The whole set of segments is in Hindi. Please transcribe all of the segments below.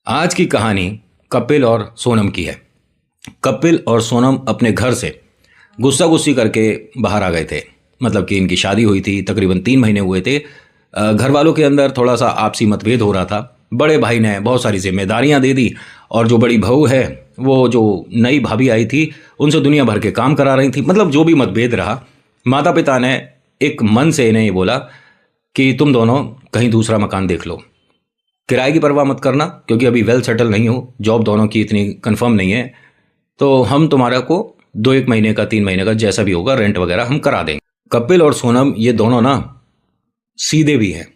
आज की कहानी कपिल और सोनम की है। कपिल और सोनम अपने घर से गुस्सा गुस्सी करके बाहर आ गए थे। मतलब कि इनकी शादी हुई थी, तकरीबन 3 महीने हुए थे। घर वालों के अंदर थोड़ा सा आपसी मतभेद हो रहा था। बड़े भाई ने बहुत सारी जिम्मेदारियां दे दी और जो बड़ी बहू है, वो जो नई भाभी आई थी, उनसे दुनिया भर के काम करा रही थी। मतलब जो भी मतभेद रहा, माता पिता ने एक मन से इन्हें ये बोला कि तुम दोनों कहीं दूसरा मकान देख लो। किराए की परवाह मत करना, क्योंकि अभी वेल सेटल नहीं हो, जॉब दोनों की इतनी कंफर्म नहीं है, तो हम तुम्हारा को 2-1 महीने का 3 महीने का जैसा भी होगा रेंट वगैरह हम करा देंगे। कपिल और सोनम ये दोनों ना सीधे भी हैं।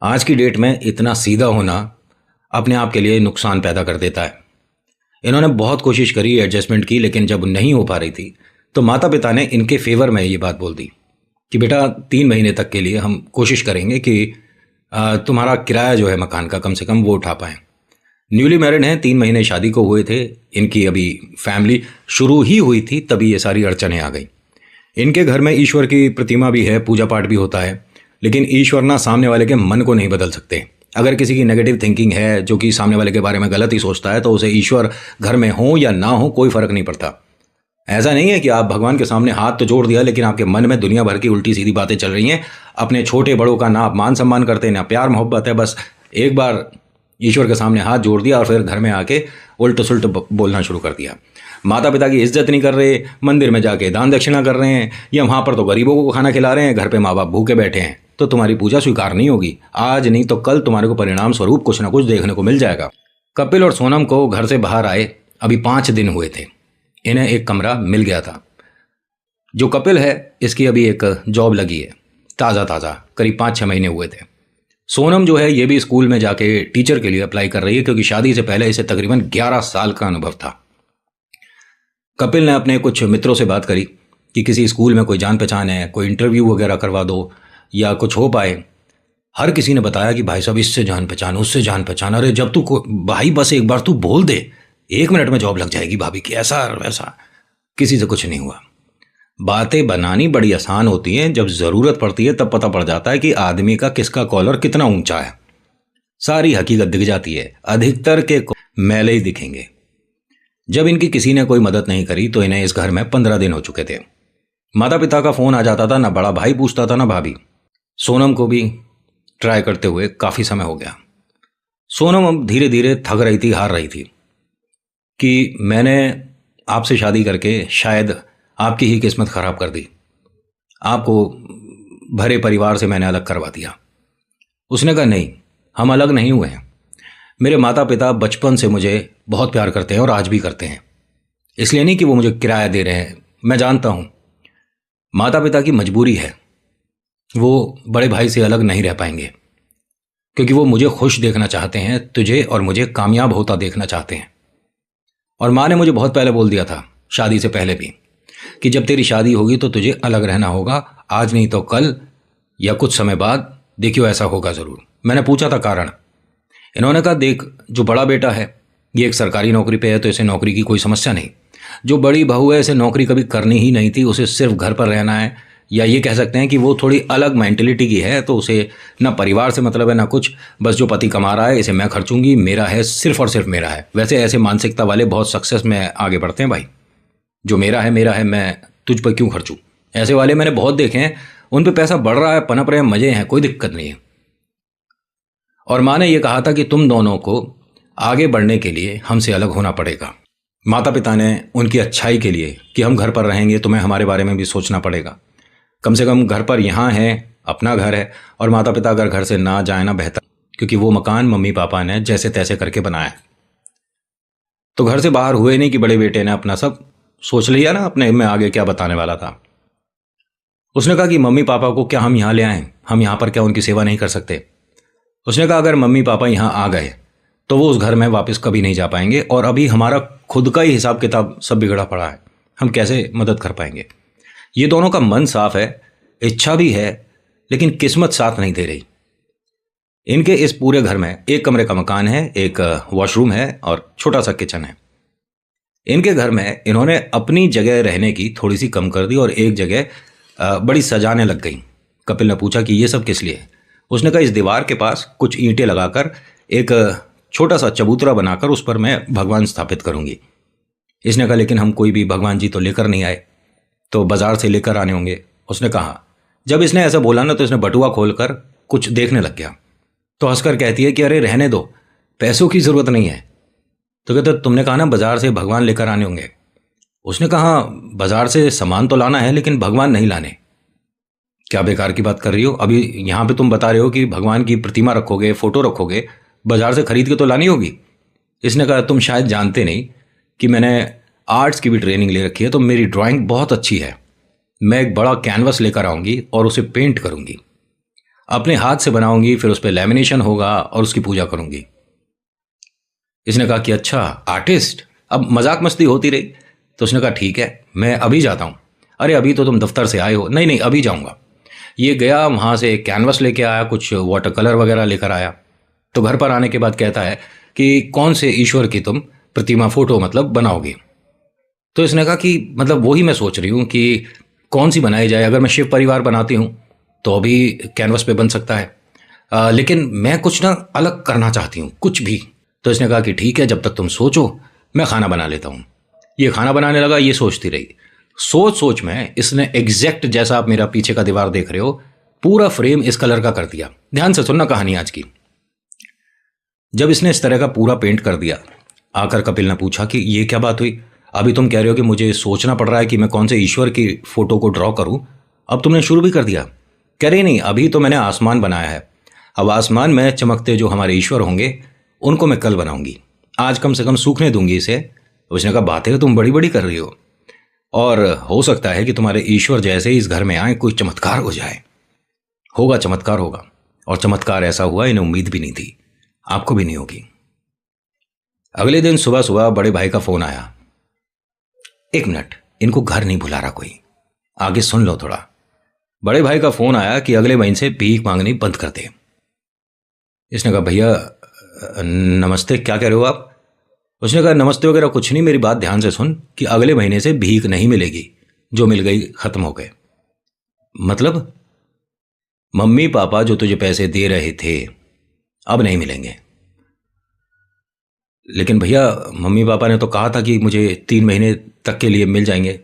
आज की डेट में इतना सीधा होना अपने आप के लिए नुकसान पैदा कर देता है। इन्होंने बहुत कोशिश करी, एडजस्टमेंट की, लेकिन जब नहीं हो पा रही थी तो माता पिता ने इनके फेवर में ये बात बोल दी कि बेटा 3 महीने तक के लिए हम कोशिश करेंगे कि तुम्हारा किराया जो है मकान का कम से कम वो उठा पाएँ। न्यूली मैरिड हैं, 3 महीने शादी को हुए थे। इनकी अभी फैमिली शुरू ही हुई थी, तभी ये सारी अड़चनें आ गई। इनके घर में ईश्वर की प्रतिमा भी है, पूजा पाठ भी होता है, लेकिन ईश्वर ना सामने वाले के मन को नहीं बदल सकते। अगर किसी की नेगेटिव थिंकिंग है, जो कि सामने वाले के बारे में गलत ही सोचता है, तो उसे ईश्वर घर में हो या ना हो कोई फर्क नहीं पड़ता। ऐसा नहीं है कि आप भगवान के सामने हाथ तो जोड़ दिया, लेकिन आपके मन में दुनिया भर की उल्टी सीधी बातें चल रही हैं। अपने छोटे बड़ों का ना आप मान सम्मान करते, ना प्यार मोहब्बत है। बस एक बार ईश्वर के सामने हाथ जोड़ दिया और फिर घर में आके उल्ट सुल्ट बोलना शुरू कर दिया। माता पिता की इज्जत नहीं कर रहे, मंदिर में जाके दान दक्षिणा कर रहे हैं, या वहाँ पर तो गरीबों को खाना खिला रहे हैं, घर पे माँ बाप भूखे बैठे हैं, तो तुम्हारी पूजा स्वीकार नहीं होगी। आज नहीं तो कल तुम्हारे को परिणाम स्वरूप कुछ ना कुछ देखने को मिल जाएगा। कपिल और सोनम को घर से बाहर आए अभी 5 दिन हुए थे। इन्हें एक कमरा मिल गया था। जो कपिल है, इसकी अभी एक जॉब लगी है, ताज़ा करीब 5-6 महीने हुए थे। सोनम जो है, ये भी स्कूल में जाके टीचर के लिए अप्लाई कर रही है, क्योंकि शादी से पहले इसे तकरीबन 11 साल का अनुभव था। कपिल ने अपने कुछ मित्रों से बात करी कि किसी स्कूल में कोई जान पहचान है, कोई इंटरव्यू वगैरह करवा दो या कुछ हो पाए। हर किसी ने बताया कि भाई साहब इससे जान पहचान, उससे जान पहचान, अरे जब तू भाई बस एक बार तू बोल दे, 1 मिनट में जॉब लग जाएगी भाभी की, ऐसा वैसा। किसी से कुछ नहीं हुआ। बातें बनानी बड़ी आसान होती हैं, जब ज़रूरत पड़ती है तब पता पड़ जाता है कि आदमी का किसका कॉलर कितना ऊंचा है। सारी हकीकत दिख जाती है। अधिकतर के मैले ही दिखेंगे। जब इनकी किसी ने कोई मदद नहीं करी तो इन्हें इस घर में 15 दिन हो चुके थे। माता पिता का फ़ोन आ जाता था, ना बड़ा भाई पूछता था ना भाभी। सोनम को भी ट्राई करते हुए काफ़ी समय हो गया। सोनम अब धीरे धीरे थक रही थी, हार रही थी कि मैंने आपसे शादी करके शायद आपकी ही किस्मत ख़राब कर दी। आपको भरे परिवार से मैंने अलग करवा दिया। उसने कहा नहीं, हम अलग नहीं हुए हैं। मेरे माता पिता बचपन से मुझे बहुत प्यार करते हैं और आज भी करते हैं। इसलिए नहीं कि वो मुझे किराया दे रहे हैं। मैं जानता हूँ माता पिता की मजबूरी है, वो बड़े भाई से अलग नहीं रह पाएंगे, क्योंकि वो मुझे खुश देखना चाहते हैं, तुझे और मुझे कामयाब होता देखना चाहते हैं। और माँ ने मुझे बहुत पहले बोल दिया था, शादी से पहले भी, कि जब तेरी शादी होगी तो तुझे अलग रहना होगा, आज नहीं तो कल या कुछ समय बाद, देखियो ऐसा होगा ज़रूर। मैंने पूछा था कारण। इन्होंने कहा देख, जो बड़ा बेटा है ये एक सरकारी नौकरी पे है, तो इसे नौकरी की कोई समस्या नहीं। जो बड़ी बहू है, इसे नौकरी कभी करनी ही नहीं थी, उसे सिर्फ घर पर रहना है, या ये कह सकते हैं कि वो थोड़ी अलग मेंटेलिटी की है, तो उसे ना परिवार से मतलब है ना कुछ, बस जो पति कमा रहा है इसे मैं खर्चूंगी, मेरा है सिर्फ और सिर्फ मेरा है। वैसे ऐसे मानसिकता वाले बहुत सक्सेस में आगे बढ़ते हैं भाई। जो मेरा है मैं तुझ पर क्यों खर्चूं, ऐसे वाले मैंने बहुत देखे हैं। उन पे पैसा बढ़ रहा है, पनप रहे हैं, मजे हैं, कोई दिक्कत नहीं है। और माँ ने यह कहा था कि तुम दोनों को आगे बढ़ने के लिए हमसे अलग होना पड़ेगा। माता पिता ने उनकी अच्छाई के लिए कि हम घर पर रहेंगे, तुम्हें हमारे बारे में भी सोचना पड़ेगा। कम से कम घर पर यहाँ है, अपना घर है, और माता पिता अगर घर से ना जाए ना बेहतर, क्योंकि वो मकान मम्मी पापा ने जैसे तैसे करके बनाया है। तो घर से बाहर हुए नहीं कि बड़े बेटे ने अपना सब सोच लिया ना, अपने में आगे क्या बताने वाला था। उसने कहा कि मम्मी पापा को क्या हम यहाँ ले आएं, हम यहाँ पर क्या उनकी सेवा नहीं कर सकते। उसने कहा अगर मम्मी पापा यहाँ आ गए तो वो उस घर में वापस कभी नहीं जा पाएंगे, और अभी हमारा खुद का ही हिसाब किताब सब बिगड़ा पड़ा है, हम कैसे मदद कर पाएंगे। ये दोनों का मन साफ है, इच्छा भी है, लेकिन किस्मत साथ नहीं दे रही। इनके इस पूरे घर में 1 कमरे का मकान है, एक वॉशरूम है और छोटा सा किचन है। इनके घर में इन्होंने अपनी जगह रहने की थोड़ी सी कम कर दी और एक जगह बड़ी सजाने लग गई। कपिल ने पूछा कि ये सब किस लिए। उसने कहा इस दीवार के पास कुछ ईंटें लगाकर एक छोटा सा चबूतरा बनाकर उस पर मैं भगवान स्थापित करूंगी। इसने कहा लेकिन हम कोई भी भगवान जी तो लेकर नहीं आए, तो बाजार से लेकर आने होंगे। उसने कहा। जब इसने ऐसा बोला ना तो इसने बटुआ खोलकर कुछ देखने लग गया। तो हंसकर कहती है कि अरे रहने दो, पैसों की ज़रूरत नहीं है। तो कहते तुमने कहा ना बाजार से भगवान लेकर आने होंगे। उसने कहा बाजार से सामान तो लाना है लेकिन भगवान नहीं लाने। क्या बेकार की बात कर रही हो, अभी यहाँ पे तुम बता रहे हो कि भगवान की प्रतिमा रखोगे, फोटो रखोगे, बाजार से खरीद के तो लानी होगी। इसने कहा तुम शायद जानते नहीं कि मैंने आर्ट्स की भी ट्रेनिंग ले रखी है, तो मेरी ड्राइंग बहुत अच्छी है। मैं एक बड़ा कैनवस लेकर आऊँगी और उसे पेंट करूँगी, अपने हाथ से बनाऊँगी, फिर उस पर लेमिनेशन होगा और उसकी पूजा करूँगी। इसने कहा कि अच्छा आर्टिस्ट। अब मजाक मस्ती होती रही। तो उसने कहा ठीक है मैं अभी जाता हूँ। अरे अभी तो तुम दफ्तर से आए हो। नहीं नहीं अभी जाऊँगा। ये गया, वहाँ से एक कैनवस लेके आया, कुछ वाटर कलर वगैरह लेकर आया। तो घर पर आने के बाद कहता है कि कौन से ईश्वर की तुम प्रतिमा फोटो मतलब बनाओगे। तो इसने कहा कि मतलब वही मैं सोच रही हूँ कि कौन सी बनाई जाए। अगर मैं शिव परिवार बनाती हूँ तो अभी कैनवस पे बन सकता है, लेकिन मैं कुछ ना अलग करना चाहती हूँ, कुछ भी। तो इसने कहा कि ठीक है जब तक तुम सोचो मैं खाना बना लेता हूँ। ये खाना बनाने लगा, ये सोचती रही। सोच सोच में इसने एग्जैक्ट जैसा आप मेरा पीछे का दीवार देख रहे हो पूरा फ्रेम इस कलर का कर दिया। ध्यान से सुनना कहानी आज की। जब इसने इस तरह का पूरा पेंट कर दिया, आकर कपिल ने पूछा कि ये क्या बात हुई, अभी तुम कह रहे हो कि मुझे सोचना पड़ रहा है कि मैं कौन से ईश्वर की फोटो को ड्रॉ करूं, अब तुमने शुरू भी कर दिया। कह रही नहीं, अभी तो मैंने आसमान बनाया है, अब आसमान में चमकते जो हमारे ईश्वर होंगे उनको मैं कल बनाऊंगी, आज कम से कम सूखने दूंगी इसे। उसने कहा बातें तुम बड़ी बड़ी कर रही हो, और हो सकता है कि तुम्हारे ईश्वर जैसे ही इस घर में आए कोई चमत्कार हो जाए। होगा, चमत्कार होगा। और चमत्कार ऐसा हुआ इन्हें उम्मीद भी नहीं थी, आपको भी नहीं होगी। अगले दिन सुबह सुबह बड़े भाई का फोन आया। एक मिनट, इनको घर नहीं बुला रहा कोई, आगे सुन लो थोड़ा। बड़े भाई का फोन आया कि अगले महीने से भीख मांगनी बंद कर दे। इसने कहा भैया नमस्ते, क्या कह रहे हो आप। उसने कहा नमस्ते वगैरह कुछ नहीं, मेरी बात ध्यान से सुन कि अगले महीने से भीख नहीं मिलेगी, जो मिल गई खत्म हो गए। मतलब मम्मी पापा जो तुझे पैसे दे रहे थे अब नहीं मिलेंगे। लेकिन भैया मम्मी पापा ने तो कहा था कि मुझे 3 महीने तक के लिए मिल जाएंगे।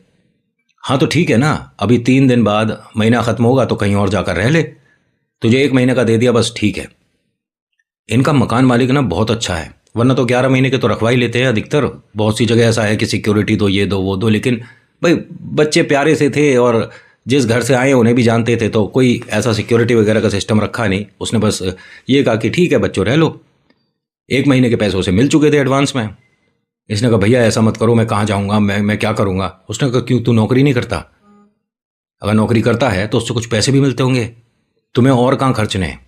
हाँ तो ठीक है ना, अभी 3 दिन बाद महीना खत्म होगा तो कहीं और जाकर रह ले, तुझे 1 महीने का दे दिया बस, ठीक है। इनका मकान मालिक ना बहुत अच्छा है, वरना तो 11 महीने के तो रखवा ही लेते हैं अधिकतर। बहुत सी जगह ऐसा है कि सिक्योरिटी दो, ये दो वो दो, लेकिन भाई बच्चे प्यारे से थे और जिस घर से आए उन्हें भी जानते थे, तो कोई ऐसा सिक्योरिटी वगैरह का सिस्टम रखा नहीं। उसने बस ये कहा कि ठीक है बच्चों रह लो। 1 महीने के पैसे उसे मिल चुके थे एडवांस में। इसने कहा भैया ऐसा मत करो, मैं कहाँ जाऊँगा, मैं क्या करूँगा। उसने कहा क्यों, तू नौकरी नहीं करता। अगर नौकरी करता है तो उससे कुछ पैसे भी मिलते होंगे, तुम्हें और कहाँ खर्चने हैं,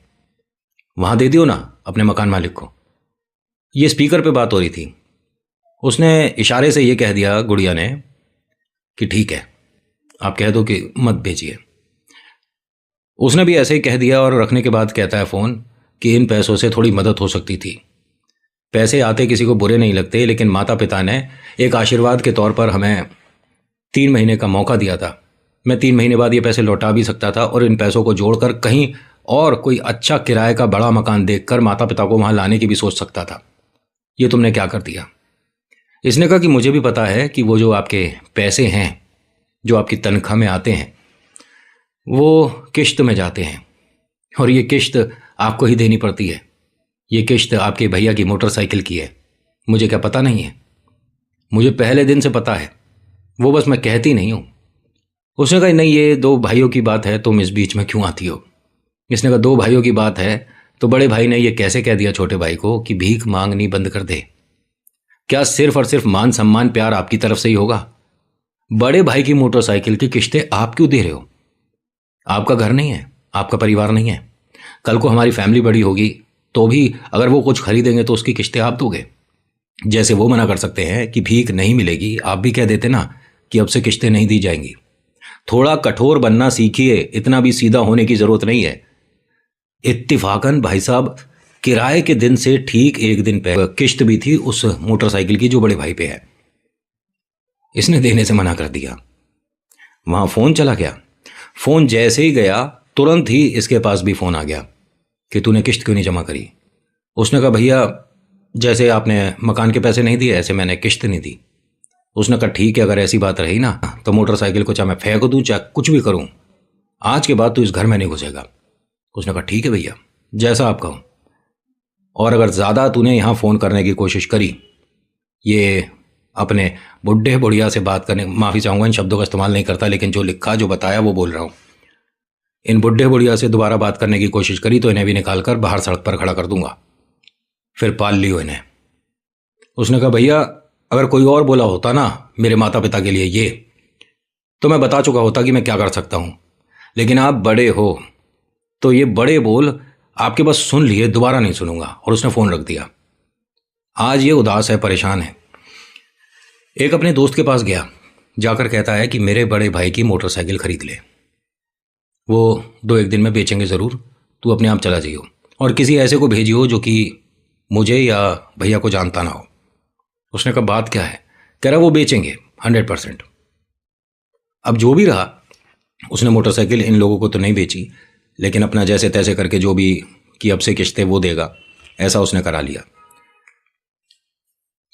वहाँ दे दियो ना अपने मकान मालिक को। ये स्पीकर पे बात हो रही थी। उसने इशारे से ये कह दिया गुड़िया ने कि ठीक है आप कह दो कि मत भेजिए। उसने भी ऐसे ही कह दिया और रखने के बाद कहता है फ़ोन कि इन पैसों से थोड़ी मदद हो सकती थी। पैसे आते किसी को बुरे नहीं लगते, लेकिन माता पिता ने एक आशीर्वाद के तौर पर हमें 3 महीने का मौका दिया था। मैं 3 महीने बाद ये पैसे लौटा भी सकता था और इन पैसों को जोड़कर कहीं और कोई अच्छा किराए का बड़ा मकान देखकर माता पिता को वहाँ लाने की भी सोच सकता था। ये तुमने क्या कर दिया। इसने कहा कि मुझे भी पता है कि वो जो आपके पैसे हैं जो आपकी तनख्वाह में आते हैं वो किश्त में जाते हैं, और ये किश्त आपको ही देनी पड़ती है। ये किश्त आपके भैया की मोटरसाइकिल की है। मुझे क्या पता नहीं है, मुझे पहले दिन से पता है, वो बस मैं कहती नहीं हूँ। उसने कहा नहीं ये 2 भाइयों की बात है, तुम इस बीच में क्यों आती हो। इसने कहा 2 भाइयों की बात है तो बड़े भाई ने ये कैसे कह दिया छोटे भाई को कि भीख मांगनी बंद कर दे। क्या सिर्फ और सिर्फ मान सम्मान प्यार आपकी तरफ से ही होगा। बड़े भाई की मोटरसाइकिल की किश्तें आप क्यों दे रहे हो। आपका घर नहीं है, आपका परिवार नहीं है। कल को हमारी फैमिली बड़ी होगी तो भी अगर वो कुछ खरीदेंगे तो उसकी किश्तें आप दोगे। जैसे वो मना कर सकते हैं कि भीख नहीं मिलेगी, आप भी कह देते ना कि अब से किश्तें नहीं दी जाएंगी। थोड़ा कठोर बनना सीखिए, इतना भी सीधा होने की जरूरत नहीं है। इत्तिफाकन भाई साहब किराए के दिन से ठीक 1 दिन पहले किश्त भी थी उस मोटरसाइकिल की जो बड़े भाई पे है। इसने देने से मना कर दिया। वहां फोन चला गया। फोन जैसे ही गया तुरंत ही इसके पास भी फोन आ गया कि तूने किश्त क्यों नहीं जमा करी। उसने कहा भैया जैसे आपने मकान के पैसे नहीं दिए ऐसे मैंने किश्त नहीं दी। उसने कहा ठीक है, अगर ऐसी बात रही ना तो मोटरसाइकिल को चाहे मैं फेंक दूँ चाहे कुछ भी करूँ, आज के बाद तू इस घर में नहीं घुसेगा। उसने कहा ठीक है भैया, जैसा आप कहो, और अगर ज़्यादा तूने यहाँ फ़ोन करने की कोशिश करी, ये अपने बुढ़े बुढ़िया से बात करने, माफ़ी चाहूँगा इन शब्दों का इस्तेमाल नहीं करता, लेकिन जो लिखा जो बताया वो बोल रहा हूँ, इन बुढ़े बुढ़िया से दोबारा बात करने की कोशिश करी तो इन्हें भी निकाल कर बाहर सड़क पर खड़ा कर दूंगा, फिर पाल लियो इन्हें। उसने कहा भैया, अगर कोई और बोला होता ना मेरे माता पिता के लिए ये, तो मैं बता चुका होता कि मैं क्या कर सकता हूँ, लेकिन आप बड़े हो तो ये बड़े बोल आपके बस सुन लिए, दोबारा नहीं सुनूंगा। और उसने फ़ोन रख दिया। आज ये उदास है, परेशान है। एक अपने दोस्त के पास गया, जाकर कहता है कि मेरे बड़े भाई की मोटरसाइकिल खरीद ले, वो 2-1 दिन में बेचेंगे ज़रूर, तू अपने आप चला जाइयो और किसी ऐसे को भेजियो जो कि मुझे या भैया को जानता ना हो। उसने कहा बात क्या है? कह रहा वो बेचेंगे 100%। अब जो भी रहा, उसने मोटरसाइकिल इन लोगों को तो नहीं बेची, लेकिन अपना जैसे तैसे करके जो भी कि अब से किश्तें वो देगा, ऐसा उसने करा लिया।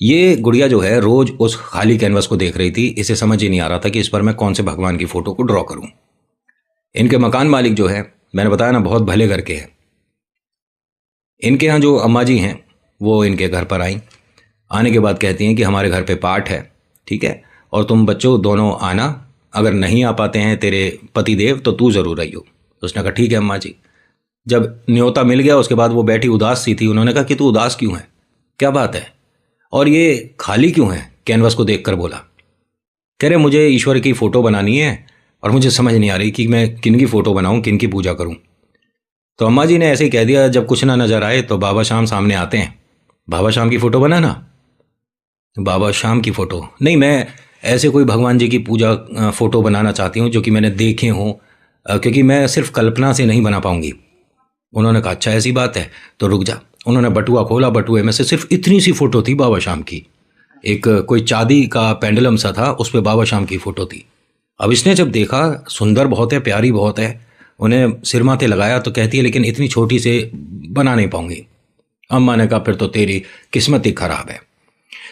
ये गुड़िया जो है रोज उस खाली कैनवस को देख रही थी। इसे समझ ही नहीं आ रहा था कि इस पर मैं कौन से भगवान की फोटो को ड्रॉ करूं। इनके मकान मालिक जो है, मैंने बताया ना, बहुत भले घर के हैं। इनके यहाँ जो अम्मा जी हैं वो इनके घर पर आई। आने के बाद कहती हैं कि हमारे घर पे पाठ है, ठीक है, और तुम बच्चों दोनों आना, अगर नहीं आ पाते हैं तेरे पति देव तो तू ज़रूर आइयो। उसने कहा ठीक है अम्मा जी। जब न्योता मिल गया उसके बाद वो बैठी उदास सी थी। उन्होंने कहा कि तू उदास क्यों है, क्या बात है, और ये खाली क्यों है? कैनवस को देखकर बोला। कह रहे मुझे ईश्वर की फ़ोटो बनानी है और मुझे समझ नहीं आ रही कि मैं किन की फ़ोटो बनाऊं, किन की पूजा करूं। तो अम्मा जी ने ऐसे ही कह दिया, जब कुछ ना नज़र आए तो बाबा शाम सामने आते हैं, बाबा शाम की फ़ोटो बनाना। बाबा शाम की फ़ोटो नहीं, मैं ऐसे कोई भगवान जी की पूजा फ़ोटो बनाना चाहती हूँ जो कि मैंने देखे हों, क्योंकि मैं सिर्फ कल्पना से नहीं बना पाऊंगी। उन्होंने कहा अच्छा ऐसी बात है तो रुक जा। उन्होंने बटुआ खोला, बटुए में से सिर्फ इतनी सी फ़ोटो थी बाबा शाम की। एक कोई चांदी का पेंडुलम सा था, उस पर बाबा शाम की फ़ोटो थी। अब इसने जब देखा, सुंदर बहुत है, प्यारी बहुत है, उन्हें सिर माथे लगाया तो कहती है लेकिन इतनी छोटी से बना नहीं पाऊंगी। अम्मा ने कहा फिर तो तेरी किस्मत ही खराब है,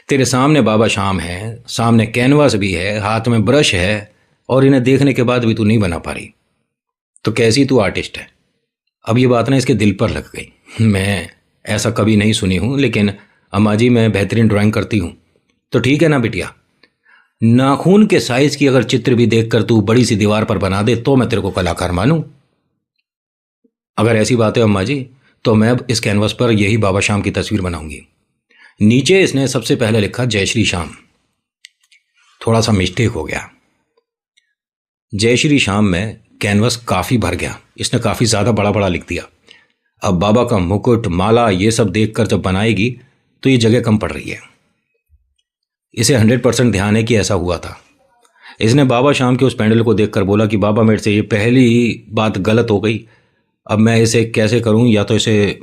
तेरे सामने बाबा शाम है, सामने कैनवास भी है, हाथ में ब्रश है, और इन्हें देखने के बाद भी तू नहीं बना पा रही, तो कैसी तू आर्टिस्ट है। अब ये बात ना इसके दिल पर लग गई। मैं ऐसा कभी नहीं सुनी हूँ, लेकिन अम्मा जी मैं बेहतरीन ड्राइंग करती हूँ। तो ठीक है ना बिटिया, नाखून के साइज की अगर चित्र भी देखकर तू बड़ी सी दीवार पर बना दे तो मैं तेरे को कलाकार मानूं। अगर ऐसी बात है अम्मा जी, तो मैं अब इस कैनवस पर यही बाबा शाम की तस्वीर बनाऊंगी। नीचे इसने सबसे पहले लिखा जय श्री श्याम। थोड़ा सा मिस्टेक हो गया, जय श्री श्याम में कैनवस काफ़ी भर गया, इसने काफ़ी ज़्यादा बड़ा बड़ा लिख दिया। अब बाबा का मुकुट, माला, ये सब देखकर जब बनाएगी तो ये जगह कम पड़ रही है। इसे 100% ध्यान है कि ऐसा हुआ था। इसने बाबा शाम के उस पैंडल को देखकर बोला कि बाबा मेरे से ये पहली ही बात गलत हो गई, अब मैं इसे कैसे करूं, या तो इसे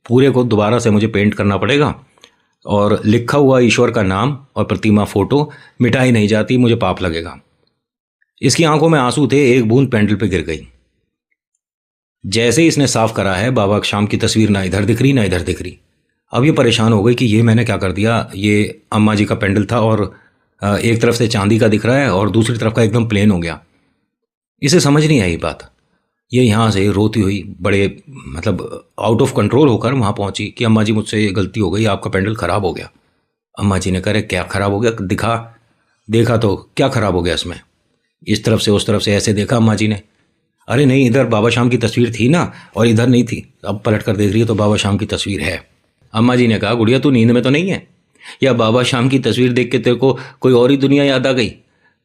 पूरे को दोबारा से मुझे पेंट करना पड़ेगा, और लिखा हुआ ईश्वर का नाम और प्रतिमा फ़ोटो मिटाई नहीं जाती, मुझे पाप लगेगा। इसकी आंखों में आंसू थे, एक बूंद पेंडल पे गिर गई। जैसे ही इसने साफ करा है, बाबा शाम की तस्वीर ना इधर दिख रही ना इधर दिख रही। अब ये परेशान हो गई कि ये मैंने क्या कर दिया। ये अम्मा जी का पेंडल था और एक तरफ से चांदी का दिख रहा है और दूसरी तरफ का एकदम प्लेन हो गया। इसे समझ नहीं आई बात। ये यहाँ से रोती हुई बड़े मतलब आउट ऑफ कंट्रोल होकर वहाँ पहुँची कि अम्मा जी मुझसे ये गलती हो गई, आपका पेंडल ख़राब हो गया। अम्मा जी ने कहा क्या ख़राब हो गया, दिखा। देखा तो क्या ख़राब हो गया इसमें। इस तरफ से उस तरफ से ऐसे देखा अम्मा जी ने, अरे नहीं इधर बाबा शाम की तस्वीर थी ना और इधर नहीं थी। अब पलट कर देख रही है तो बाबा शाम की तस्वीर है। अम्मा जी ने कहा गुड़िया तू नींद में तो नहीं है, या बाबा शाम की तस्वीर देख के तेरे को कोई और ही दुनिया याद आ गई?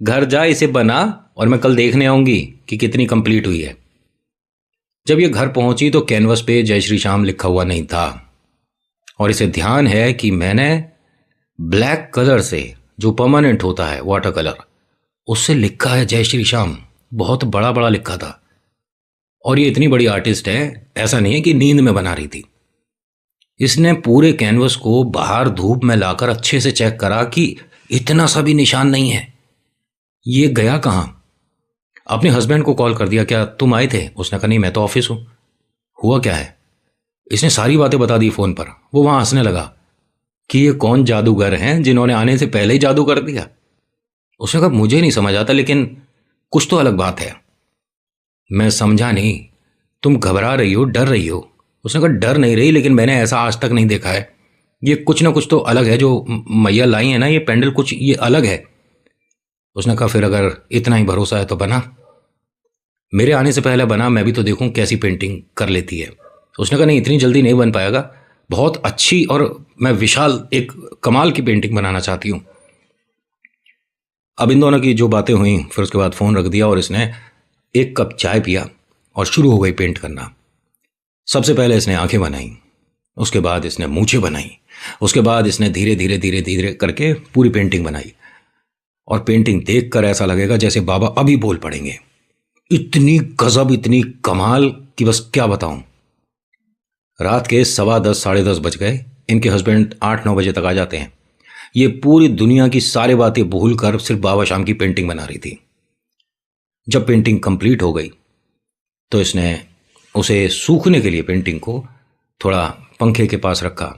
घर जा, इसे बना और मैं कल देखने आऊंगी कि कितनी कंप्लीट हुई है। जब ये घर पहुंची तो कैनवस पे जय श्री श्याम लिखा हुआ नहीं था, और इसे ध्यान है कि मैंने ब्लैक कलर से, जो परमानेंट होता है वाटर कलर, उससे लिखा है जय श्री श्याम। बहुत बड़ा बड़ा लिखा था। और ये इतनी बड़ी आर्टिस्ट है, ऐसा नहीं है कि नींद में बना रही थी। इसने पूरे कैनवस को बाहर धूप में लाकर अच्छे से चेक करा कि इतना सा भी निशान नहीं है। ये गया कहाँ? अपने हस्बैंड को कॉल कर दिया, क्या तुम आए थे? उसने कहा नहीं मैं तो ऑफिस हूँ। हुआ क्या है? इसने सारी बातें बता दी फ़ोन पर। वो वहाँ हंसने लगा। कि ये कौन जादूगर हैं जिन्होंने आने से पहले ही जादू कर दिया। उसने कहा मुझे नहीं समझ आता, लेकिन कुछ तो अलग बात है। मैं समझा नहीं, तुम घबरा रही हो, डर रही हो। उसने कहा डर नहीं रही, लेकिन मैंने ऐसा आज तक नहीं देखा है। ये कुछ ना कुछ तो अलग है, जो मैया लाई है ना, ये पेंडल कुछ ये अलग है। उसने कहा फिर अगर इतना ही भरोसा है तो बना, मेरे आने से पहले बना, मैं भी तो देखूं कैसी पेंटिंग कर लेती है। उसने कहा नहीं, इतनी जल्दी नहीं बन पाएगा, बहुत अच्छी और मैं विशाल एक कमाल की पेंटिंग बनाना चाहती हूँ। अब इन दोनों की जो बातें हुई, फिर उसके बाद फ़ोन रख दिया और इसने एक कप चाय पिया और शुरू हो गई पेंट करना। सबसे पहले इसने आंखें बनाई, उसके बाद इसने मूंछें बनाई, उसके बाद इसने धीरे धीरे धीरे धीरे करके पूरी पेंटिंग बनाई। और पेंटिंग देखकर ऐसा लगेगा जैसे बाबा अभी बोल पड़ेंगे। इतनी गजब, इतनी कमाल कि बस क्या बताऊं। रात के 10:15 10:30 बज गए। इनके हस्बैंड 8-9 बजे तक आ जाते हैं। ये पूरी दुनिया की सारी बातें भूल कर सिर्फ बाबा शाम की पेंटिंग बना रही थी। जब पेंटिंग कंप्लीट हो गई तो इसने उसे सूखने के लिए पेंटिंग को थोड़ा पंखे के पास रखा।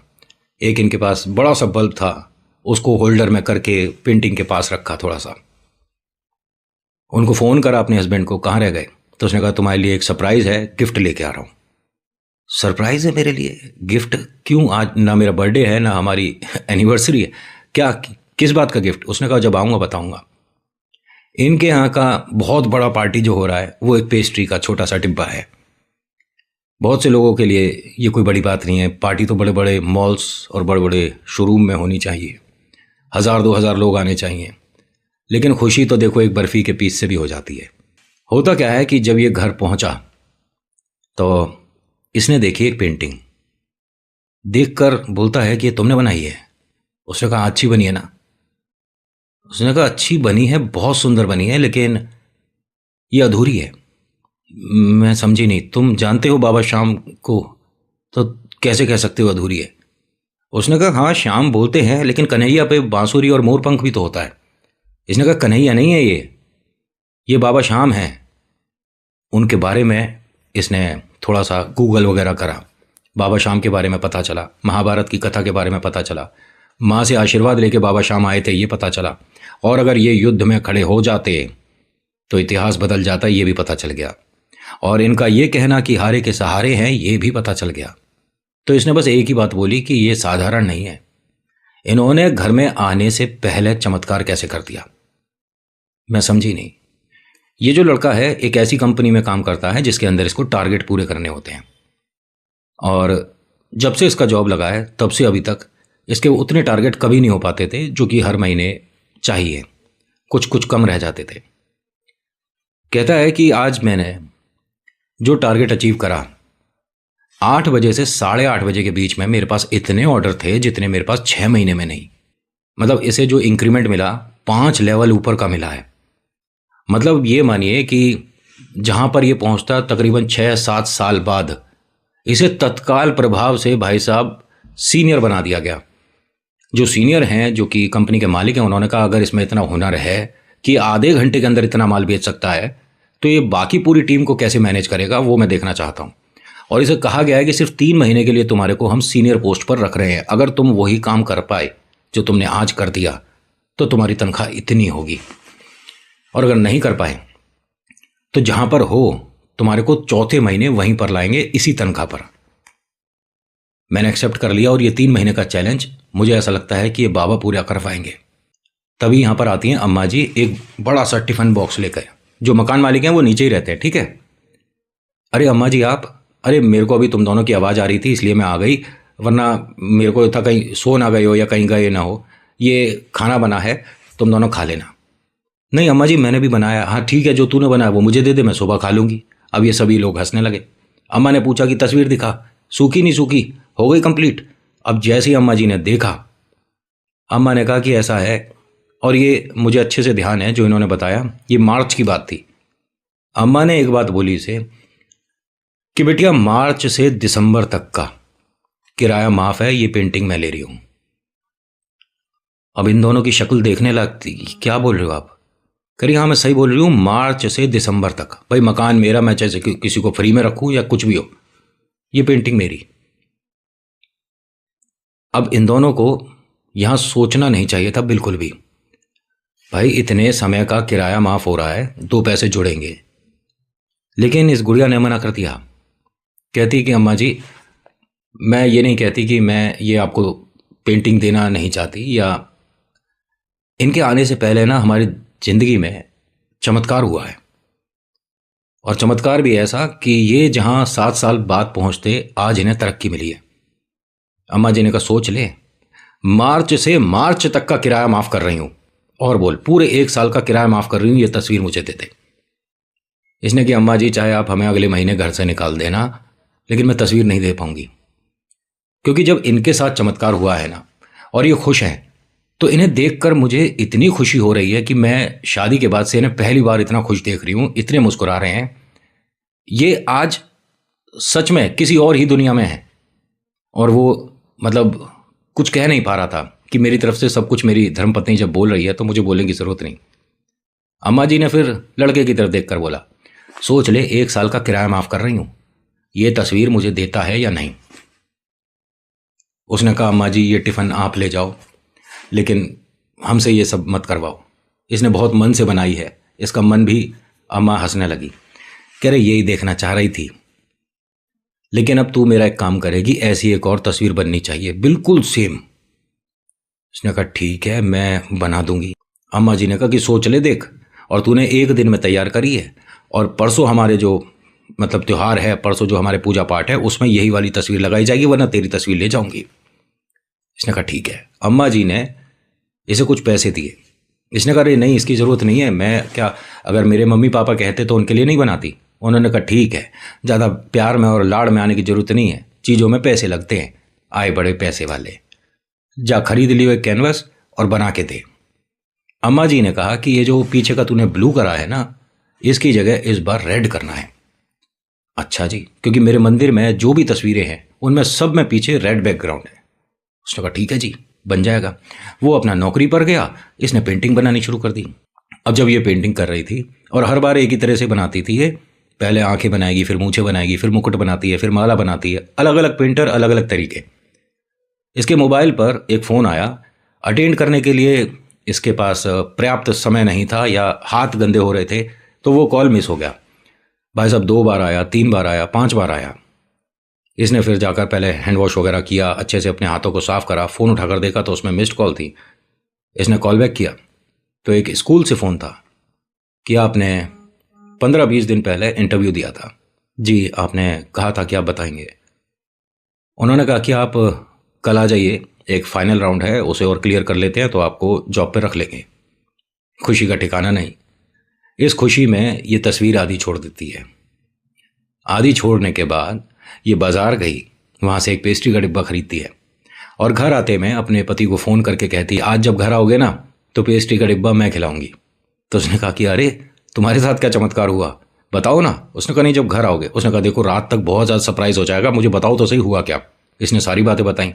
एक इनके पास बड़ा सा बल्ब था, उसको होल्डर में करके पेंटिंग के पास रखा थोड़ा सा। उनको फ़ोन करा अपने हस्बैंड को, कहाँ रह गए? तो उसने कहा तुम्हारे लिए एक सरप्राइज़ है, गिफ्ट लेके आ रहा हूँ। सरप्राइज़ है मेरे लिए? गिफ्ट क्यों? आज ना मेरा बर्थडे है ना हमारी एनिवर्सरी है, क्या किस बात का गिफ्ट? उसने कहा जब आऊँगा बताऊँगा। इनके यहाँ का बहुत बड़ा पार्टी जो हो रहा है वो एक पेस्ट्री का छोटा सा डिब्बा है। बहुत से लोगों के लिए ये कोई बड़ी बात नहीं है। पार्टी तो बड़े बड़े मॉल्स और बड़े बड़े शोरूम में होनी चाहिए, 1000-2000 लोग आने चाहिए। लेकिन खुशी तो देखो एक बर्फ़ी के पीस से भी हो जाती है। होता क्या है कि जब ये घर पहुंचा तो इसने देखी एक पेंटिंग। देखकर बोलता है कि ये तुमने बनाई है? उसने कहा अच्छी बनी है ना। उसने कहा अच्छी बनी है, बहुत सुंदर बनी है, लेकिन ये अधूरी है। मैं समझी नहीं, तुम जानते हो बाबा श्याम को, तो कैसे कह सकते हो अधूरी है? उसने कहा हाँ श्याम बोलते हैं, लेकिन कन्हैया पे बांसुरी और मोरपंख भी तो होता है। इसने कहा कन्हैया नहीं है ये बाबा श्याम हैं। उनके बारे में इसने थोड़ा सा गूगल वगैरह करा, बाबा श्याम के बारे में पता चला, महाभारत की कथा के बारे में पता चला, माँ से आशीर्वाद लेके बाबा श्याम आए थे ये पता चला, और अगर ये युद्ध में खड़े हो जाते तो इतिहास बदल जाता ये भी पता चल गया, और इनका ये कहना कि हारे के सहारे हैं ये भी पता चल गया। तो इसने बस एक ही बात बोली कि ये साधारण नहीं है, इन्होंने घर में आने से पहले चमत्कार कैसे कर दिया। मैं समझी नहीं। ये जो लड़का है एक ऐसी कंपनी में काम करता है जिसके अंदर इसको टारगेट पूरे करने होते हैं, और जब से इसका जॉब लगा है तब से अभी तक इसके उतने टारगेट कभी नहीं हो पाते थे जो कि हर महीने चाहिए, कुछ कुछ कम रह जाते थे। कहता है कि आज मैंने जो टारगेट अचीव करा, 8 बजे से 8:30 बजे के बीच में मेरे पास इतने ऑर्डर थे जितने मेरे पास 6 महीने में नहीं। मतलब इसे जो इंक्रीमेंट मिला 5 लेवल ऊपर का मिला है। मतलब ये मानिए कि जहाँ पर ये पहुँचता तकरीबन 6-7 साल बाद इसे तत्काल प्रभाव से भाई साहब सीनियर बना दिया गया। जो सीनियर हैं, जो कि कंपनी के मालिक हैं, उन्होंने कहा अगर इसमें इतना हुनर है कि आधे घंटे के अंदर इतना माल बेच सकता है तो ये बाकी पूरी टीम को कैसे मैनेज करेगा, वो मैं देखना चाहता हूँ। और इसे कहा गया है कि सिर्फ 3 महीने के लिए तुम्हारे को हम सीनियर पोस्ट पर रख रहे हैं, अगर तुम वही काम कर पाए जो तुमने आज कर दिया तो तुम्हारी तनख्वाह इतनी होगी, और अगर नहीं कर पाए तो जहाँ पर हो तुम्हारे को चौथे महीने वहीं पर लाएंगे इसी तनख्वाह पर। मैंने एक्सेप्ट कर लिया, और ये 3 महीने का चैलेंज मुझे ऐसा लगता है कि ये बाबा पूरा कर पाएंगे। तभी यहाँ पर आती हैं अम्मा जी एक बड़ा सा टिफ़िन बॉक्स लेकर। जो मकान मालिक हैं वो नीचे ही रहते हैं, ठीक है। अरे अम्मा जी आप, अरे मेरे को अभी तुम दोनों की आवाज़ आ रही थी इसलिए मैं आ गई, वरना मेरे को था कहीं सो ना गए हो या कहीं गए ना हो। ये खाना बना है, तुम दोनों खा लेना। नहीं अम्मा जी मैंने भी बनाया। हाँ ठीक है, जो तूने बनाया वो मुझे दे दे, मैं सुबह खा लूँगी। अब ये सभी लोग हंसने लगे। अम्मा ने पूछा कि तस्वीर दिखा, सूखी नहीं सूखी, हो गई कंप्लीट? अब जैसे ही अम्मा जी ने देखा, अम्मा ने कहा कि ऐसा है, और ये मुझे अच्छे से ध्यान है जो इन्होंने बताया, ये मार्च की बात थी। अम्मा ने एक बात बोली इसे कि बेटिया मार्च से दिसंबर तक का किराया माफ़ है, ये पेंटिंग मैं ले रही हूँ। अब इन दोनों की शक्ल देखने लगती, क्या बोल रहे हो आप? करिए हाँ मैं सही बोल रही हूँ, मार्च से दिसंबर तक। भाई मकान मेरा, मैं चाहे किसी को फ्री में रखूँ या कुछ भी हो, ये पेंटिंग मेरी। अब इन दोनों को यहाँ सोचना नहीं चाहिए था बिल्कुल भी। भाई इतने समय का किराया माफ़ हो रहा है, 2 पैसे जुड़ेंगे। लेकिन इस गुड़िया ने मना कर दिया। कहती कि अम्मा जी, मैं ये नहीं कहती कि मैं ये आपको पेंटिंग देना नहीं चाहती, या इनके आने से पहले ना हमारी ज़िंदगी में चमत्कार हुआ है। और चमत्कार भी ऐसा कि ये जहाँ 7 साल बाद पहुँचते, आज इन्हें तरक्की मिली है। अम्मा जी ने कहा सोच ले, मार्च से मार्च तक का किराया माफ़ कर रही हूँ, और बोल पूरे 1 साल का किराया माफ़ कर रही हूँ, ये तस्वीर मुझे दे दे। इसने कि अम्मा जी चाहे आप हमें अगले महीने घर से निकाल देना, लेकिन मैं तस्वीर नहीं दे पाऊंगी। क्योंकि जब इनके साथ चमत्कार हुआ है ना, और ये खुश हैं, तो इन्हें देखकर मुझे इतनी खुशी हो रही है कि मैं शादी के बाद से इन्हें पहली बार इतना खुश देख रही हूँ, इतने मुस्कुरा रहे हैं। ये आज सच में किसी और ही दुनिया में है। और वो मतलब कुछ कह नहीं पा रहा था कि मेरी तरफ से सब कुछ मेरी धर्मपत्नी जब बोल रही है तो मुझे बोलने की ज़रूरत नहीं। अम्मा जी ने फिर लड़के की तरफ देखकर बोला, सोच ले 1 साल का किराया माफ़ कर रही हूँ, ये तस्वीर मुझे देता है या नहीं। उसने कहा अम्मा जी ये टिफ़िन आप ले जाओ, लेकिन हमसे ये सब मत करवाओ, इसने बहुत मन से बनाई है, इसका मन भी। अम्मा हंसने लगी, कह रहे यही देखना चाह रही थी, लेकिन अब तू मेरा एक काम करेगी, ऐसी एक और तस्वीर बननी चाहिए बिल्कुल सेम। उसने कहा ठीक है मैं बना दूंगी। अम्मा जी ने कहा कि सोच ले देख, और तूने 1 दिन में तैयार करी है, और परसों हमारे जो मतलब त्यौहार है, परसों जो हमारे पूजा पाठ है, उसमें यही वाली तस्वीर लगाई जाएगी, वरना तेरी तस्वीर ले जाऊंगी। इसने कहा ठीक है। अम्मा जी ने इसे कुछ पैसे दिए। इसने कहा अरे नहीं, इसकी ज़रूरत नहीं है, मैं क्या, अगर मेरे मम्मी पापा कहते तो उनके लिए नहीं बनाती। उन्होंने कहा ठीक है, ज़्यादा प्यार में और लाड़ में आने की ज़रूरत नहीं है, चीज़ों में पैसे लगते हैं, आए बड़े पैसे वाले, जा खरीद लियो एक कैनवस और बना के दे। अम्मा जी ने कहा कि ये जो पीछे का तूने ब्लू करा है ना, इसकी जगह इस बार रेड करना है। अच्छा जी, क्योंकि मेरे मंदिर में जो भी तस्वीरें हैं उनमें सब में पीछे रेड बैकग्राउंड है। उसने कहा ठीक है जी, बन जाएगा। वो अपना नौकरी पर गया, इसने पेंटिंग बनानी शुरू कर दी। अब जब ये पेंटिंग कर रही थी, और हर बार एक ही तरह से बनाती थी, ये पहले आंखें बनाएगी, फिर मूछें बनाएगी, फिर मुकुट बनाती है, फिर माला बनाती है, अलग अलग पेंटर, अलग अलग तरीके। इसके मोबाइल पर एक फ़ोन आया, अटेंड करने के लिए इसके पास पर्याप्त समय नहीं था, या हाथ गंदे हो रहे थे, तो वो कॉल मिस हो गया। भाई साहब 2 बार आया, 3 बार आया, 5 बार आया। इसने फिर जाकर पहले हैंड वॉश वगैरह किया, अच्छे से अपने हाथों को साफ करा, फ़ोन उठाकर देखा तो उसमें मिस्ड कॉल थी। इसने कॉल बैक किया तो एक स्कूल से फ़ोन था कि आपने 15-20 दिन पहले इंटरव्यू दिया था जी, आपने कहा था कि आप बताएंगे। उन्होंने कहा कि आप कल आ जाइए, एक फाइनल राउंड है, उसे और क्लियर कर लेते हैं तो आपको जॉब पर रख लेंगे। खुशी का ठिकाना नहीं। इस खुशी में ये तस्वीर आधी छोड़ देती है। आधी छोड़ने के बाद ये बाज़ार गई, वहाँ से एक पेस्ट्री का डिब्बा खरीदती है, और घर आते में अपने पति को फ़ोन करके कहती है आज जब घर आओगे ना तो पेस्ट्री का डिब्बा मैं खिलाऊंगी। तो उसने कहा कि अरे तुम्हारे साथ क्या चमत्कार हुआ, बताओ ना। उसने कहा नहीं, जब घर आओगे। उसने कहा देखो रात तक बहुत ज़्यादा सरप्राइज़ हो जाएगा, मुझे बताओ तो सही हुआ क्या। इसने सारी बातें बताई।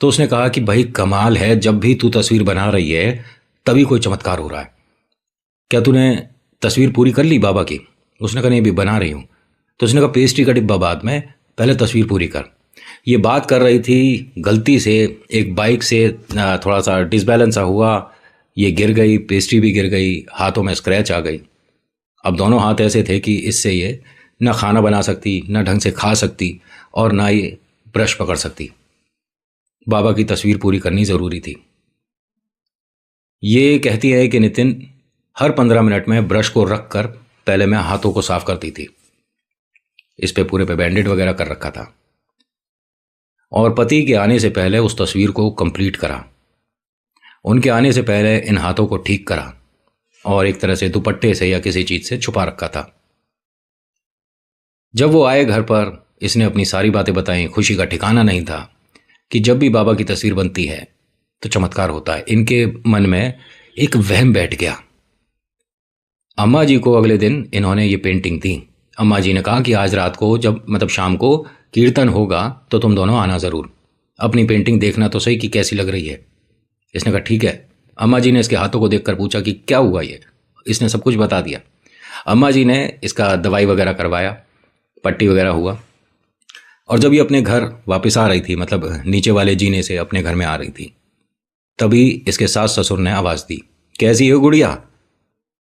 तो उसने कहा कि भाई कमाल है, जब भी तू तस्वीर बना रही है तभी कोई चमत्कार हो रहा है। क्या तूने तस्वीर पूरी कर ली बाबा की? उसने कहा नहीं, अभी बना रही हूँ। तो उसने कहा पेस्ट्री का डिब्बा बाद में, पहले तस्वीर पूरी कर। ये बात कर रही थी, गलती से एक बाइक से थोड़ा सा डिसबैलेंस सा हुआ, ये गिर गई, पेस्ट्री भी गिर गई, हाथों में स्क्रैच आ गई। अब दोनों हाथ ऐसे थे कि इससे ये ना खाना बना सकती, ना ढंग से खा सकती, और ना ये ब्रश पकड़ सकती। बाबा की तस्वीर पूरी करनी ज़रूरी थी। ये कहती है कि नितिन हर 15 मिनट में ब्रश को रख कर पहले मैं हाथों को साफ करती थी। इस पे पूरे पे बैंडेड वगैरह कर रखा था, और पति के आने से पहले उस तस्वीर को कंप्लीट करा। उनके आने से पहले इन हाथों को ठीक करा, और एक तरह से दुपट्टे से या किसी चीज़ से छुपा रखा था। जब वो आए घर पर, इसने अपनी सारी बातें बताई। खुशी का ठिकाना नहीं था कि जब भी बाबा की तस्वीर बनती है तो चमत्कार होता है। इनके मन में एक वहम बैठ गया। अम्मा जी को अगले दिन इन्होंने ये पेंटिंग दी। अम्मा जी ने कहा कि आज रात को जब मतलब शाम को कीर्तन होगा तो तुम दोनों आना ज़रूर, अपनी पेंटिंग देखना तो सही कि कैसी लग रही है। इसने कहा ठीक है। अम्मा जी ने इसके हाथों को देखकर पूछा कि क्या हुआ ये। इसने सब कुछ बता दिया। अम्मा जी ने इसका दवाई वगैरह करवाया, पट्टी वगैरह हुआ, और जब ये अपने घर वापस आ रही थी, मतलब नीचे वाले जीने से अपने घर में आ रही थी, तभी इसके सास ससुर ने आवाज़ दी, कैसी है गुड़िया?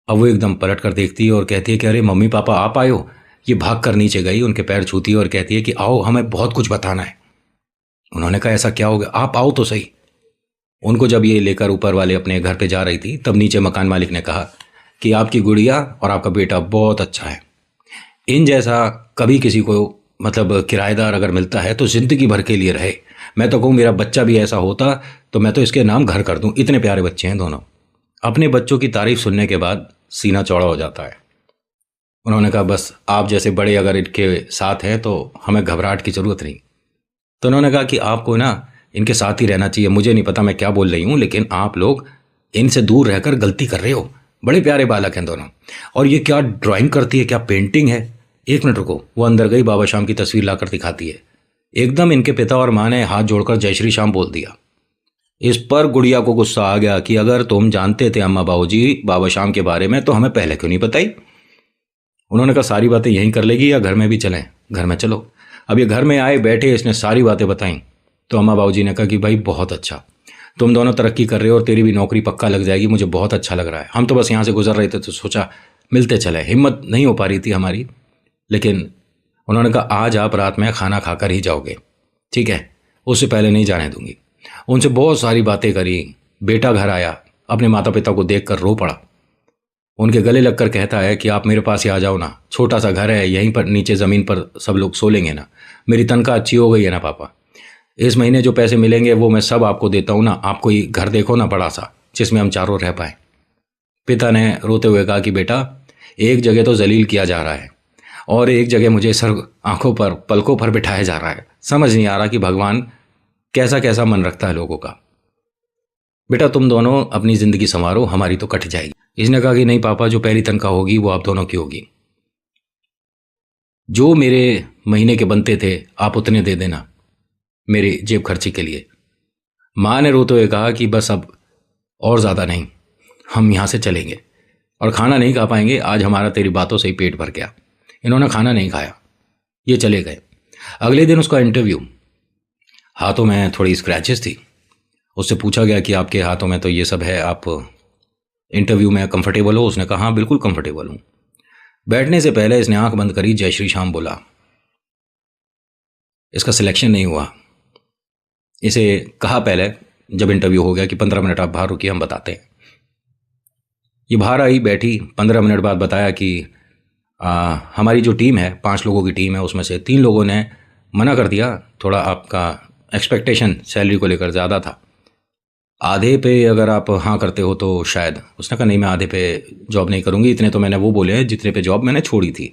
अब वो एकदम पलट कर देखती है और कहती है कि अरे मम्मी पापा आप आए हो। ये भाग कर नीचे गई, उनके पैर छूती है और कहती है कि आओ, हमें बहुत कुछ बताना है। उन्होंने कहा ऐसा क्या हो गया, आप आओ तो सही। उनको जब ये लेकर ऊपर वाले अपने घर पे जा रही थी तब नीचे मकान मालिक ने कहा कि आपकी गुड़िया और आपका बेटा बहुत अच्छा है। इन जैसा कभी किसी को मतलब किराएदार अगर मिलता है तो ज़िंदगी भर के लिए रहे। मैं तो कहूँ मेरा बच्चा भी ऐसा होता तो मैं तो इसके नाम घर कर दूँ, इतने प्यारे बच्चे हैं दोनों। अपने बच्चों की तारीफ सुनने के बाद सीना चौड़ा हो जाता है। उन्होंने कहा बस आप जैसे बड़े अगर इनके साथ हैं तो हमें घबराहट की ज़रूरत नहीं। तो उन्होंने कहा कि आपको ना इनके साथ ही रहना चाहिए। मुझे नहीं पता मैं क्या बोल रही हूँ, लेकिन आप लोग इनसे दूर रहकर गलती कर रहे हो। बड़े प्यारे बालक हैं दोनों। और ये क्या ड्राइंग करती है, क्या पेंटिंग है। एक मिनट रुको। वो अंदर गई, बाबा श्याम की तस्वीर लाकर दिखाती है। एकदम इनके पिता और माँ ने हाथ जोड़कर जय श्री श्याम बोल दिया। इस पर गुड़िया को गुस्सा आ गया कि अगर तुम जानते थे अम्मा बाबूजी बाबा श्याम के बारे में तो हमें पहले क्यों नहीं बताई। उन्होंने कहा सारी बातें यहीं कर लेगी या घर में भी चलें? घर में चलो। अब ये घर में आए, बैठे, इसने सारी बातें बताई। तो अम्मा बाबूजी ने कहा कि भाई बहुत अच्छा, तुम दोनों तरक्की कर रहे हो और तेरी भी नौकरी पक्का लग जाएगी, मुझे बहुत अच्छा लग रहा है। हम तो बस यहाँ से गुजर रहे थे तो सोचा मिलते चले, हिम्मत नहीं हो पा रही थी हमारी। लेकिन उन्होंने कहा आज आप रात में खाना खाकर ही जाओगे, ठीक है? उससे पहले नहीं जाने दूंगी। उनसे बहुत सारी बातें करी। बेटा घर आया, अपने माता पिता को देखकर रो पड़ा। उनके गले लगकर कहता है कि आप मेरे पास ही आ जाओ ना, छोटा सा घर है, यहीं पर नीचे ज़मीन पर सब लोग सो लेंगे ना। मेरी तनख्वाह अच्छी हो गई है ना पापा, इस महीने जो पैसे मिलेंगे वो मैं सब आपको देता हूँ ना। आपको ही घर देखो ना बड़ा सा, जिसमें हम चारों रह पाए। पिता ने रोते हुए कहा कि बेटा एक जगह तो जलील किया जा रहा है और एक जगह मुझे सर आंखों पर पलकों पर बिठाया जा रहा है। समझ नहीं आ रहा कि भगवान कैसा कैसा मन रखता है लोगों का। बेटा तुम दोनों अपनी ज़िंदगी संवारो, हमारी तो कट जाएगी। इसने कहा कि नहीं पापा, जो पहली तनख्वाह होगी वो आप दोनों की होगी। जो मेरे महीने के बनते थे आप उतने दे देना मेरे जेब खर्चे के लिए। माँ ने रोते हुए कहा कि बस अब और ज़्यादा नहीं, हम यहाँ से चलेंगे और खाना नहीं खा पाएंगे। आज हमारा तेरी बातों से ही पेट भर गया। इन्होंने खाना नहीं खाया, ये चले गए। अगले दिन उसका इंटरव्यू। हाथों में थोड़ी स्क्रैचेस थी। उससे पूछा गया कि आपके हाथों में तो ये सब है, आप इंटरव्यू में कंफर्टेबल हो? उसने कहा हाँ बिल्कुल कंफर्टेबल हूँ। बैठने से पहले इसने आंख बंद करी, जय श्री श्याम बोला। इसका सिलेक्शन नहीं हुआ। इसे कहा पहले जब इंटरव्यू हो गया कि 15 मिनट आप बाहर रुकिए, हम बताते हैं। ये बाहर आई, बैठी। 15 मिनट बाद बताया कि हमारी जो टीम है 5 लोगों की टीम है, उसमें से 3 लोगों ने मना कर दिया। थोड़ा आपका एक्सपेक्टेशन सैलरी को लेकर ज़्यादा था। आधे पे अगर आप हाँ करते हो तो शायद। उसने कहा नहीं मैं आधे पे जॉब नहीं करूँगी, इतने तो मैंने वो बोले हैं जितने पे जॉब मैंने छोड़ी थी।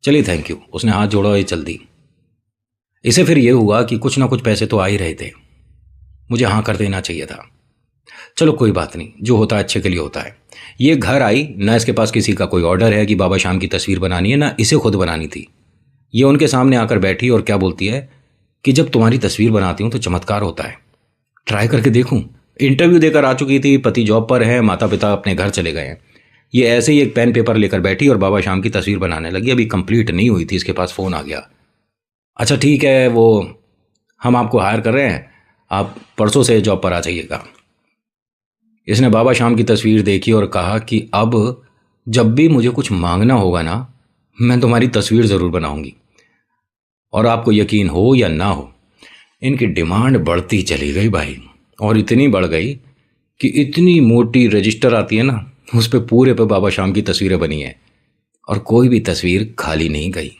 चलिए थैंक यू। उसने हाथ जोड़ा, ये चल दी। इसे फिर ये हुआ कि कुछ ना कुछ पैसे तो आ ही रहे थे, मुझे हाँ कर देना चाहिए था। चलो कोई बात नहीं, जो होता है अच्छे के लिए होता है। ये घर आई, ना इसके पास किसी का कोई ऑर्डर है कि बाबा श्याम की तस्वीर बनानी है, ना इसे खुद बनानी थी। ये उनके सामने आकर बैठी और क्या बोलती है कि जब तुम्हारी तस्वीर बनाती हूँ तो चमत्कार होता है, ट्राई करके देखूँ। इंटरव्यू देकर आ चुकी थी, पति जॉब पर है, माता पिता अपने घर चले गए हैं। ये ऐसे ही एक पेन पेपर लेकर बैठी और बाबा श्याम की तस्वीर बनाने लगी। अभी कंप्लीट नहीं हुई थी, इसके पास फ़ोन आ गया। अच्छा ठीक है, वो हम आपको हायर कर रहे हैं, आप परसों से जॉब पर आ जाइएगा। इसने बाबा श्याम की तस्वीर देखी और कहा कि अब जब भी मुझे कुछ मांगना होगा ना, मैं तुम्हारी तस्वीर ज़रूर बनाऊंगी। और आपको यकीन हो या ना हो, इनकी डिमांड बढ़ती चली गई भाई। और इतनी बढ़ गई कि इतनी मोटी रजिस्टर आती है ना, उस पर पूरे पे बाबा श्याम की तस्वीरें बनी हैं और कोई भी तस्वीर खाली नहीं गई।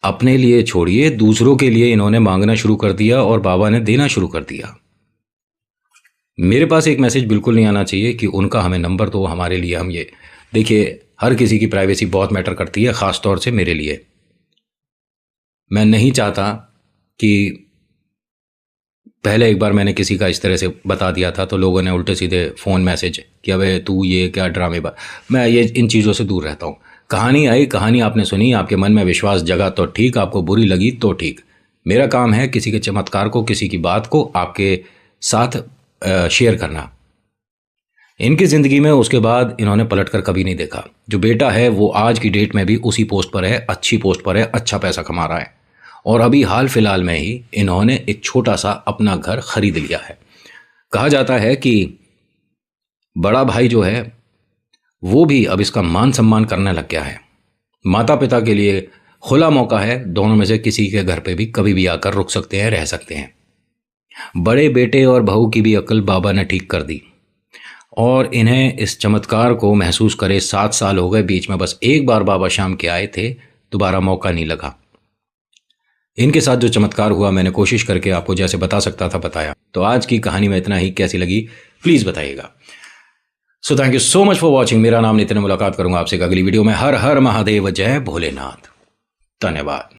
अपने लिए छोड़िए, दूसरों के लिए इन्होंने मांगना शुरू कर दिया और बाबा ने देना शुरू कर दिया। मेरे पास एक मैसेज बिल्कुल नहीं आना चाहिए कि उनका हमें नंबर दो, हमारे लिए हम ये देखिए। हर किसी की प्राइवेसी बहुत मैटर करती है, ख़ास तौर से मेरे लिए। मैं नहीं चाहता कि पहले एक बार मैंने किसी का इस तरह से बता दिया था तो लोगों ने उल्टे सीधे फ़ोन मैसेज कि अबे तू ये क्या ड्रामेबाज। मैं ये इन चीज़ों से दूर रहता हूँ। कहानी आई, कहानी आपने सुनी, आपके मन में विश्वास जगा तो ठीक, आपको बुरी लगी तो ठीक। मेरा काम है किसी के चमत्कार को, किसी की बात को आपके साथ शेयर करना। इनकी ज़िंदगी में उसके बाद इन्होंने पलट कर कभी नहीं देखा। जो बेटा है वो आज की डेट में भी उसी पोस्ट पर है, अच्छी पोस्ट पर है, अच्छा पैसा कमा रहा है। और अभी हाल फिलहाल में ही इन्होंने एक छोटा सा अपना घर खरीद लिया है। कहा जाता है कि बड़ा भाई जो है वो भी अब इसका मान सम्मान करने लग गया है। माता पिता के लिए खुला मौका है, दोनों में से किसी के घर पे भी कभी भी आकर रुक सकते हैं, रह सकते हैं। बड़े बेटे और बहू की भी अक्ल बाबा ने ठीक कर दी और इन्हें इस चमत्कार को महसूस करे 7 साल हो गए। बीच में बस एक बार बाबा शाम के आए थे, दोबारा मौका नहीं लगा। इनके साथ जो चमत्कार हुआ मैंने कोशिश करके आपको जैसे बता सकता था बताया। तो आज की कहानी में इतना ही। कैसी लगी प्लीज़ बताइएगा। So thank you so much for watching. मेरा नाम नितिन, मुलाकात करूंगा आपसे अगली वीडियो में। हर हर महादेव, जय भोलेनाथ। धन्यवाद।